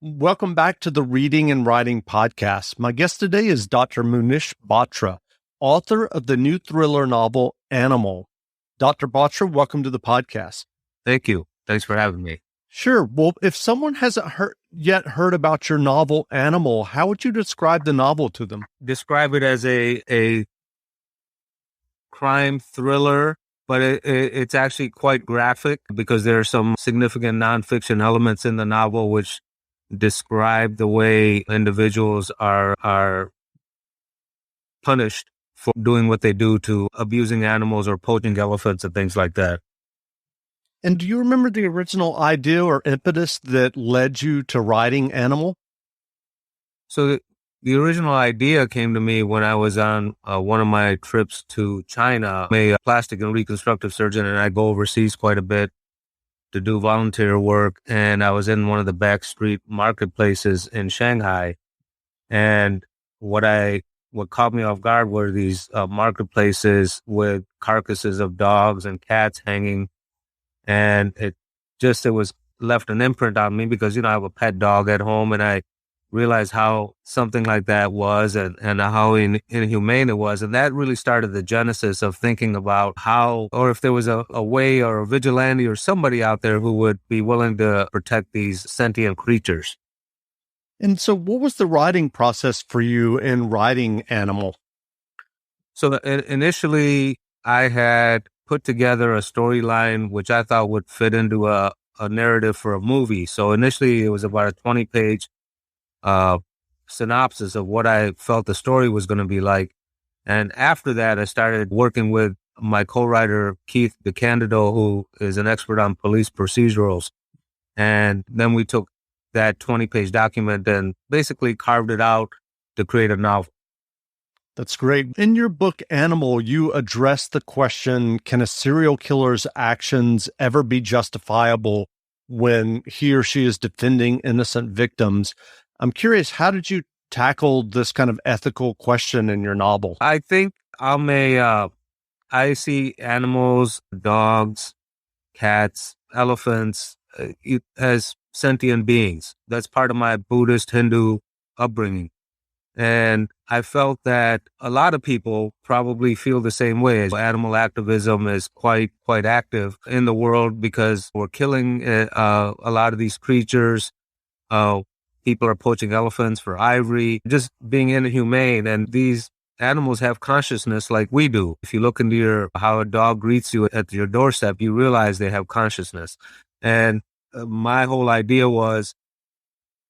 Welcome back to the Reading and Writing Podcast. My guest today is Dr. Munish Batra, author of the new thriller novel, Animal. Dr. Batra, welcome to the podcast. Thank you. Thanks for having me. Sure. Well, if someone hasn't yet heard about your novel, Animal, how would you describe the novel to them? Describe it as a crime thriller, but it's actually quite graphic because there are some significant nonfiction elements in the novel which describe the way individuals are punished for doing what they do to abusing animals or poaching elephants and things like that. And do you remember the original idea or impetus that led you to writing Animal? So the original idea came to me when I was on one of my trips to China. I'm a plastic and reconstructive surgeon, and I go overseas quite a bit to do volunteer work. And I was in one of the backstreet marketplaces in Shanghai. And what caught me off guard were these marketplaces with carcasses of dogs and cats hanging. And it was left an imprint on me because, I have a pet dog at home, and I realized how something like that was and how inhumane it was. And that really started the genesis of thinking about how, or if there was a way or a vigilante or somebody out there who would be willing to protect these sentient creatures. And so what was the writing process for you in writing Animal? So initially I had put together a storyline which I thought would fit into a narrative for a movie. So initially it was about a 20-page synopsis of what I felt the story was going to be like. And after that, I started working with my co-writer, Keith DeCandido, who is an expert on police procedurals. And then we took that 20-page document and basically carved it out to create a novel. That's great. In your book, Animal, you address the question, can a serial killer's actions ever be justifiable when he or she is defending innocent victims? I'm curious, how did you tackle this kind of ethical question in your novel? I think I see animals, dogs, cats, elephants as sentient beings. That's part of my Buddhist Hindu upbringing. And I felt that a lot of people probably feel the same way. Animal activism is quite active in the world because we're killing a lot of these creatures. People are poaching elephants for ivory, just being inhumane. And these animals have consciousness like we do. If you look into how a dog greets you at your doorstep, you realize they have consciousness. And my whole idea was,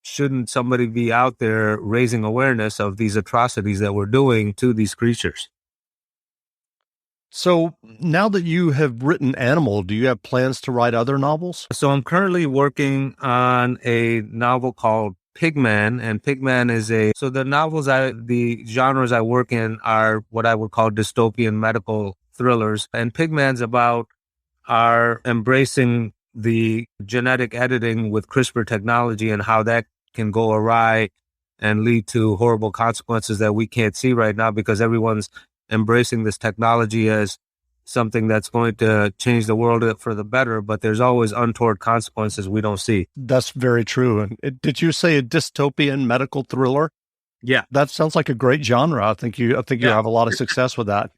shouldn't somebody be out there raising awareness of these atrocities that we're doing to these creatures? So now that you have written Animal, do you have plans to write other novels? So I'm currently working on a novel called Pigman, and Pigman is so the genres I work in are what I would call dystopian medical thrillers. And Pigman's about our embracing the genetic editing with CRISPR technology and how that can go awry and lead to horrible consequences that we can't see right now because everyone's embracing this technology as something that's going to change the world for the better, but there's always untoward consequences we don't see. That's very true. And did you say a dystopian medical thriller? Yeah. That sounds like a great genre. I think you have a lot of success with that.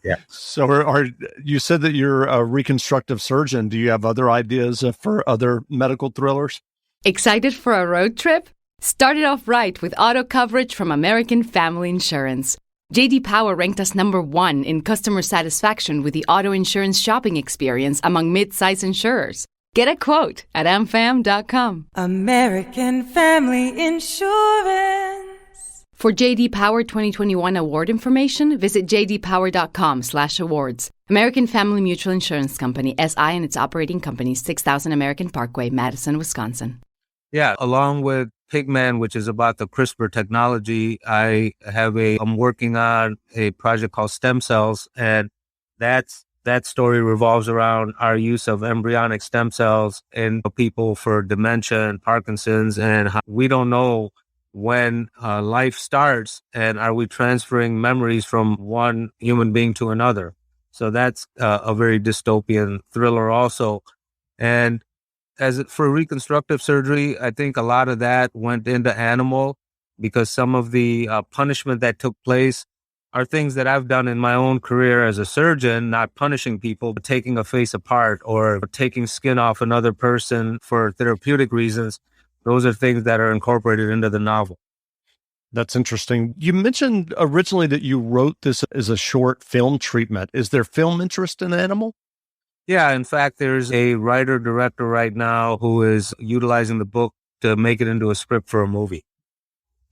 Yeah. So you said that you're a reconstructive surgeon. Do you have other ideas for other medical thrillers? Excited for a road trip? Start it off right with auto coverage from American Family Insurance. J.D. Power ranked us #1 in customer satisfaction with the auto insurance shopping experience among mid-size insurers. Get a quote at amfam.com. American Family Insurance. For J.D. Power 2021 award information, visit jdpower.com/awards. American Family Mutual Insurance Company, SI and its operating companies, 6000 American Parkway, Madison, Wisconsin. Yeah, along with Pigman, which is about the CRISPR technology, I'm working on a project called Stem Cells, and that story revolves around our use of embryonic stem cells in people for dementia and Parkinson's, and how we don't know when life starts, and are we transferring memories from one human being to another? So that's a very dystopian thriller also. And as for reconstructive surgery, I think a lot of that went into animal because some of the punishment that took place are things that I've done in my own career as a surgeon, not punishing people, but taking a face apart or taking skin off another person for therapeutic reasons. Those are things that are incorporated into the novel. That's interesting. You mentioned originally that you wrote this as a short film treatment. Is there film interest in Animal? Yeah, in fact, there's a writer-director right now who is utilizing the book to make it into a script for a movie.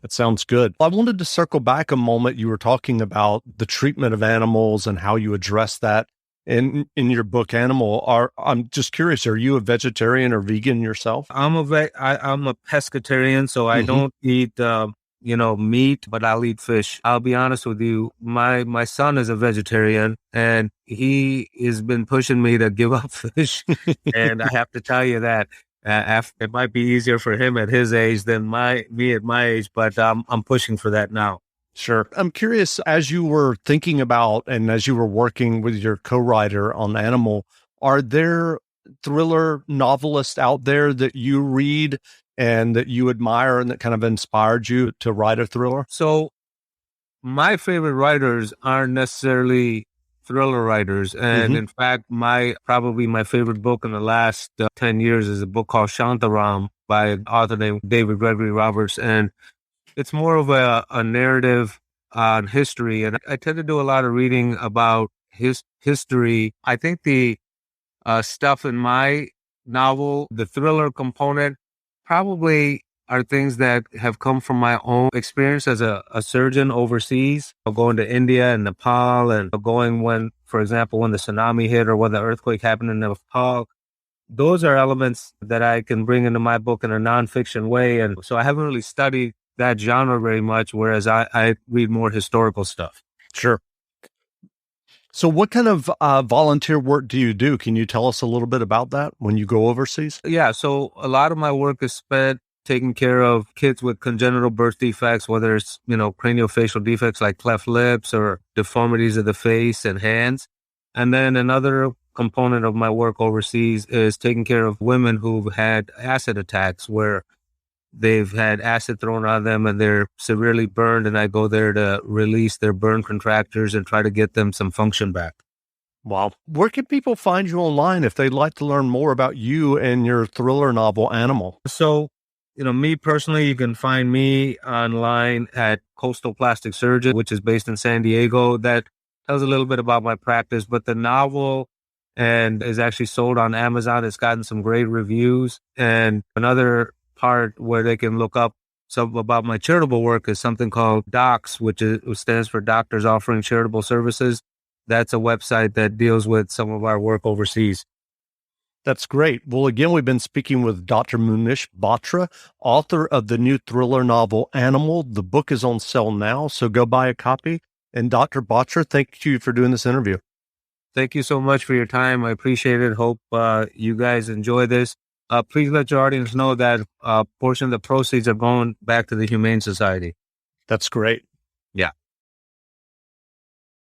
That sounds good. I wanted to circle back a moment. You were talking about the treatment of animals and how you address that in your book, Animal. I'm just curious, are you a vegetarian or vegan yourself? I'm a pescatarian, so I don't eat meat, but I'll eat fish. I'll be honest with you. My son is a vegetarian and he has been pushing me to give up fish. And I have to tell you that it might be easier for him at his age than me at my age, but I'm pushing for that now. Sure. I'm curious, as you were thinking about and as you were working with your co-writer on Animal, are there thriller novelists out there that you read and that you admire and that kind of inspired you to write a thriller? So my favorite writers aren't necessarily thriller writers. And in fact, probably my favorite book in the last 10 years is a book called Shantaram by an author named David Gregory Roberts. And it's more of a narrative on history. And I tend to do a lot of reading about history. I think the stuff in my novel, the thriller component, probably are things that have come from my own experience as a surgeon overseas, going to India and Nepal and going for example, when the tsunami hit or when the earthquake happened in Nepal. Those are elements that I can bring into my book in a nonfiction way. And so I haven't really studied that genre very much, whereas I read more historical stuff. Sure. So what kind of volunteer work do you do? Can you tell us a little bit about that when you go overseas? Yeah, so a lot of my work is spent taking care of kids with congenital birth defects, whether it's, craniofacial defects like cleft lips or deformities of the face and hands. And then another component of my work overseas is taking care of women who've had acid attacks where they've had acid thrown on them and they're severely burned. And I go there to release their burn contractures and try to get them some function back. Wow. Where can people find you online if they'd like to learn more about you and your thriller novel, Animal? So, me personally, you can find me online at Coastal Plastic Surgeon, which is based in San Diego. That tells a little bit about my practice, but the novel and is actually sold on Amazon. It's gotten some great reviews. And another part where they can look up some about my charitable work is something called DOCS, which stands for Doctors Offering Charitable Services. That's a website that deals with some of our work overseas. That's great. Well, again, we've been speaking with Dr. Munish Batra, author of the new thriller novel, Animal. The book is on sale now, so go buy a copy. And Dr. Batra, thank you for doing this interview. Thank you so much for your time. I appreciate it. Hope you guys enjoy this. Please let your audience know that a portion of the proceeds are going back to the Humane Society. That's great.